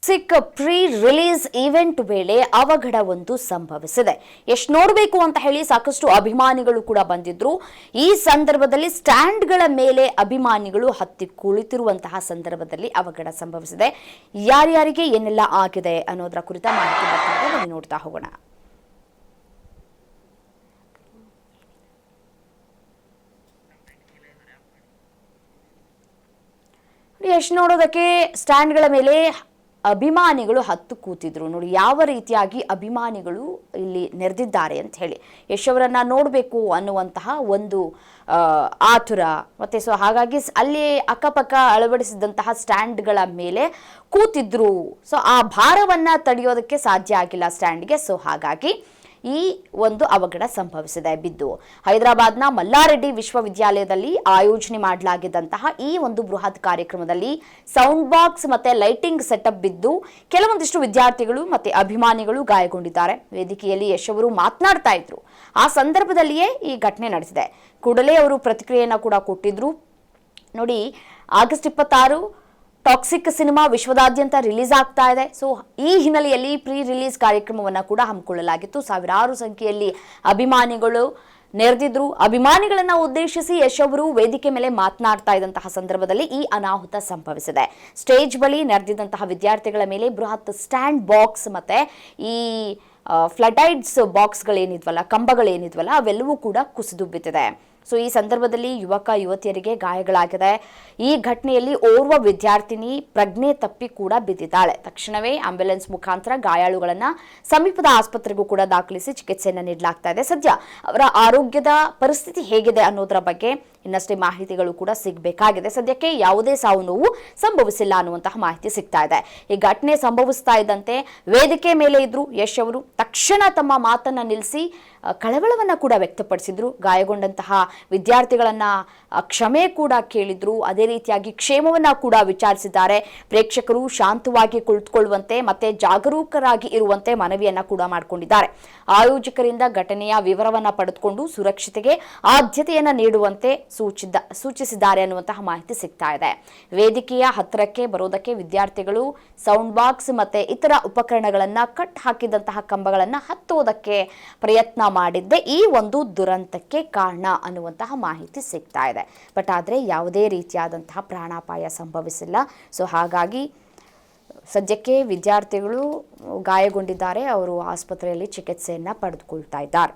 ಸಿಕ್ pre release event ವೇಳೆ ಅವಘಡವೊಂದು ಸಂಭವಿಸಿದೆ. ಎಷ್ಟು ನೋಡಬೇಕು ಅಂತ ಹೇಳಿ ಸಾಕಷ್ಟು ಅಭಿಮಾನಿಗಳು ಕೂಡ ಬಂದಿದ್ರು. ಈ ಸಂದರ್ಭದಲ್ಲಿ ಸ್ಟ್ಯಾಂಡ್ಗಳ ಮೇಲೆ ಅಭಿಮಾನಿಗಳು ಹತ್ತಿ ಕುಳಿತಿರುವಂತಹ ಸಂದರ್ಭದಲ್ಲಿ ಅವಘಡ ಸಂಭವಿಸಿದೆ. ಯಾರ್ಯಾರಿಗೆ ಏನೆಲ್ಲ ಆಗಿದೆ ಅನ್ನೋದರ ಕುರಿತ ಮಾಹಿತಿ ಬರ್ತಾ ನೋಡ್ತಾ ಹೋಗೋಣ. ಎಷ್ಟು ನೋಡೋದಕ್ಕೆ ಸ್ಟ್ಯಾಂಡ್ಗಳ ಮೇಲೆ ಅಭಿಮಾನಿಗಳು ಹತ್ತು ಕೂತಿದ್ರು. ನೋಡಿ ಯಾವ ರೀತಿಯಾಗಿ ಅಭಿಮಾನಿಗಳು ಇಲ್ಲಿ ನೆರೆದಿದ್ದಾರೆ ಅಂತ ಹೇಳಿ. ಯಶ್ ಅವರನ್ನ ನೋಡಬೇಕು ಅನ್ನುವಂತಹ ಒಂದು ಆತುರ ಮತ್ತೆ ಹಾಗಾಗಿ ಅಲ್ಲಿ ಅಕ್ಕಪಕ್ಕ ಅಳವಡಿಸಿದಂತಹ ಸ್ಟ್ಯಾಂಡ್ಗಳ ಮೇಲೆ ಕೂತಿದ್ರು. ಆ ಭಾರವನ್ನ ತಡೆಯೋದಕ್ಕೆ ಸಾಧ್ಯ ಆಗಿಲ್ಲ ಸ್ಟ್ಯಾಂಡ್ಗೆ. ಹಾಗಾಗಿ ಈ ಒಂದು ಅವಘಡ ಸಂಭವಿಸಿದೆ. ಬಿದ್ದು ಹೈದರಾಬಾದ್ನ ಮಲ್ಲಾರೆಡ್ಡಿ ವಿಶ್ವವಿದ್ಯಾಲಯದಲ್ಲಿ ಆಯೋಜನೆ ಮಾಡಲಾಗಿದ್ದಂತಹ ಈ ಒಂದು ಬೃಹತ್ ಕಾರ್ಯಕ್ರಮದಲ್ಲಿ ಸೌಂಡ್ ಬಾಕ್ಸ್ ಮತ್ತೆ ಲೈಟಿಂಗ್ ಸೆಟಪ್ ಬಿದ್ದು ಕೆಲವೊಂದಿಷ್ಟು ವಿದ್ಯಾರ್ಥಿಗಳು ಮತ್ತೆ ಅಭಿಮಾನಿಗಳು ಗಾಯಗೊಂಡಿದ್ದಾರೆ. ವೇದಿಕೆಯಲ್ಲಿ ಯಶ್ ಅವರು ಮಾತನಾಡ್ತಾ ಇದ್ರು. ಆ ಸಂದರ್ಭದಲ್ಲಿಯೇ ಈ ಘಟನೆ ನಡೆದಿದೆ. ಕೂಡಲೇ ಅವರು ಪ್ರತಿಕ್ರಿಯೆಯನ್ನ ಕೂಡ ಕೊಟ್ಟಿದ್ರು. ನೋಡಿ, ಆಗಸ್ಟ್ 26 ಟಾಕ್ಸಿಕ್ ಸಿನಿಮಾ ವಿಶ್ವದಾದ್ಯಂತ ರಿಲೀಸ್ ಆಗ್ತಾ ಇದೆ. ಈ ಹಿನ್ನೆಲೆಯಲ್ಲಿ ಪ್ರೀ ರಿಲೀಸ್ ಕಾರ್ಯಕ್ರಮವನ್ನು ಕೂಡ ಹಮ್ಮಿಕೊಳ್ಳಲಾಗಿತ್ತು. ಸಾವಿರಾರು ಸಂಖ್ಯೆಯಲ್ಲಿ ಅಭಿಮಾನಿಗಳು ನೆರೆದಿದ್ರು. ಅಭಿಮಾನಿಗಳನ್ನ ಉದ್ದೇಶಿಸಿ ಯಶ್ ಅವರು ವೇದಿಕೆ ಮೇಲೆ ಮಾತನಾಡ್ತಾ ಇದ್ದಂತಹ ಸಂದರ್ಭದಲ್ಲಿ ಈ ಅನಾಹುತ ಸಂಭವಿಸಿದೆ. ಸ್ಟೇಜ್ ಬಳಿ ನೆರೆದಿದ್ದಂತಹ ವಿದ್ಯಾರ್ಥಿಗಳ ಮೇಲೆ ಬೃಹತ್ ಸ್ಟ್ಯಾಂಡ್ ಬಾಕ್ಸ್ ಮತ್ತೆ ಈ ಫ್ಲಡೈಡ್ಸ್ ಬಾಕ್ಸ್ಗಳೇನಿದ್ವಲ್ಲ, ಕಂಬಗಳೇನಿದ್ವಲ್ಲ, ಅವೆಲ್ಲವೂ ಕೂಡ ಕುಸಿದು ಬಿದ್ದಿದೆ. ಈ ಸಂದರ್ಭದಲ್ಲಿ ಯುವಕ ಯುವತಿಯರಿಗೆ ಗಾಯಗಳಾಗಿದೆ. ಈ ಘಟನೆಯಲ್ಲಿ ಓರ್ವ ವಿದ್ಯಾರ್ಥಿನಿ ಪ್ರಜ್ಞೆ ತಪ್ಪಿ ಕೂಡ ಬಿದ್ದಿದ್ದಾಳೆ. ತಕ್ಷಣವೇ ಆಂಬ್ಯುಲೆನ್ಸ್ ಮುಖಾಂತರ ಗಾಯಾಳುಗಳನ್ನ ಸಮೀಪದ ಆಸ್ಪತ್ರೆಗೂ ಕೂಡ ದಾಖಲಿಸಿ ಚಿಕಿತ್ಸೆಯನ್ನು ನೀಡಲಾಗ್ತಾ ಇದೆ. ಸದ್ಯ ಅವರ ಆರೋಗ್ಯದ ಪರಿಸ್ಥಿತಿ ಹೇಗಿದೆ ಅನ್ನೋದರ ಬಗ್ಗೆ ಇನ್ನಷ್ಟೇ ಮಾಹಿತಿಗಳು ಕೂಡ ಸಿಗಬೇಕಾಗಿದೆ. ಸದ್ಯಕ್ಕೆ ಯಾವುದೇ ಸಾವು ನೋವು ಸಂಭವಿಸಿಲ್ಲ ಅನ್ನುವಂತಹ ಮಾಹಿತಿ ಸಿಗ್ತಾ ಇದೆ. ಈ ಘಟನೆ ಸಂಭವಿಸ್ತಾ ಇದ್ದಂತೆ ವೇದಿಕೆ ಮೇಲೆ ಇದ್ರು ಯಶ್ ಅವರು. ತಕ್ಷಣ ತಮ್ಮ ಮಾತನ್ನ ನಿಲ್ಲಿಸಿ ಕಳವಳವನ್ನ ಕೂಡ ವ್ಯಕ್ತಪಡಿಸಿದ್ರು. ಗಾಯಗೊಂಡಂತಹ ವಿದ್ಯಾರ್ಥಿಗಳನ್ನ ಕ್ಷಮೆ ಕೂಡ ಕೇಳಿದ್ರು. ಅದೇ ರೀತಿಯಾಗಿ ಕ್ಷೇಮವನ್ನ ಕೂಡ ವಿಚಾರಿಸಿದ್ದಾರೆ. ಪ್ರೇಕ್ಷಕರು ಶಾಂತವಾಗಿ ಕುಳಿತುಕೊಳ್ಳುವಂತೆ ಮತ್ತೆ ಜಾಗರೂಕರಾಗಿ ಇರುವಂತೆ ಮನವಿಯನ್ನ ಕೂಡ ಮಾಡಿಕೊಂಡಿದ್ದಾರೆ. ಆಯೋಜಕರಿಂದ ಘಟನೆಯ ವಿವರವನ್ನ ಪಡೆದುಕೊಂಡು ಸುರಕ್ಷತೆಗೆ ಆದ್ಯತೆಯನ್ನ ನೀಡುವಂತೆ ಸೂಚಿಸಿದ್ದಾರೆ ಅನ್ನುವಂತಹ ಮಾಹಿತಿ ಸಿಗ್ತಾ ಇದೆ. ವೇದಿಕೆಯ ಹತ್ತಿರಕ್ಕೆ ಬರೋದಕ್ಕೆ ವಿದ್ಯಾರ್ಥಿಗಳು ಸೌಂಡ್ ಬಾಕ್ಸ್ ಮತ್ತೆ ಇತರ ಉಪಕರಣಗಳನ್ನ ಕಟ್ ಹಾಕಿದಂತಹ ಕಂಬಗಳನ್ನ ಹತ್ತೋದಕ್ಕೆ ಪ್ರಯತ್ನ ಮಾಡಿದ್ದೆ ಈ ಒಂದು ದುರಂತಕ್ಕೆ ಕಾರಣ ಅನ್ನುವಂತಹ ಮಾಹಿತಿ ಸಿಗ್ತಾ ಇದೆ. ಬಟ್ ಆದರೆ ಯಾವುದೇ ರೀತಿಯಾದಂತಹ ಪ್ರಾಣಾಪಾಯ ಸಂಭವಿಸಿಲ್ಲ. ಹಾಗಾಗಿ ಸದ್ಯಕ್ಕೆ ವಿದ್ಯಾರ್ಥಿಗಳು ಗಾಯಗೊಂಡಿದ್ದಾರೆ. ಅವರು ಆಸ್ಪತ್ರೆಯಲ್ಲಿ ಚಿಕಿತ್ಸೆಯನ್ನ ಪಡೆದುಕೊಳ್ತಾ ಇದ್ದಾರೆ.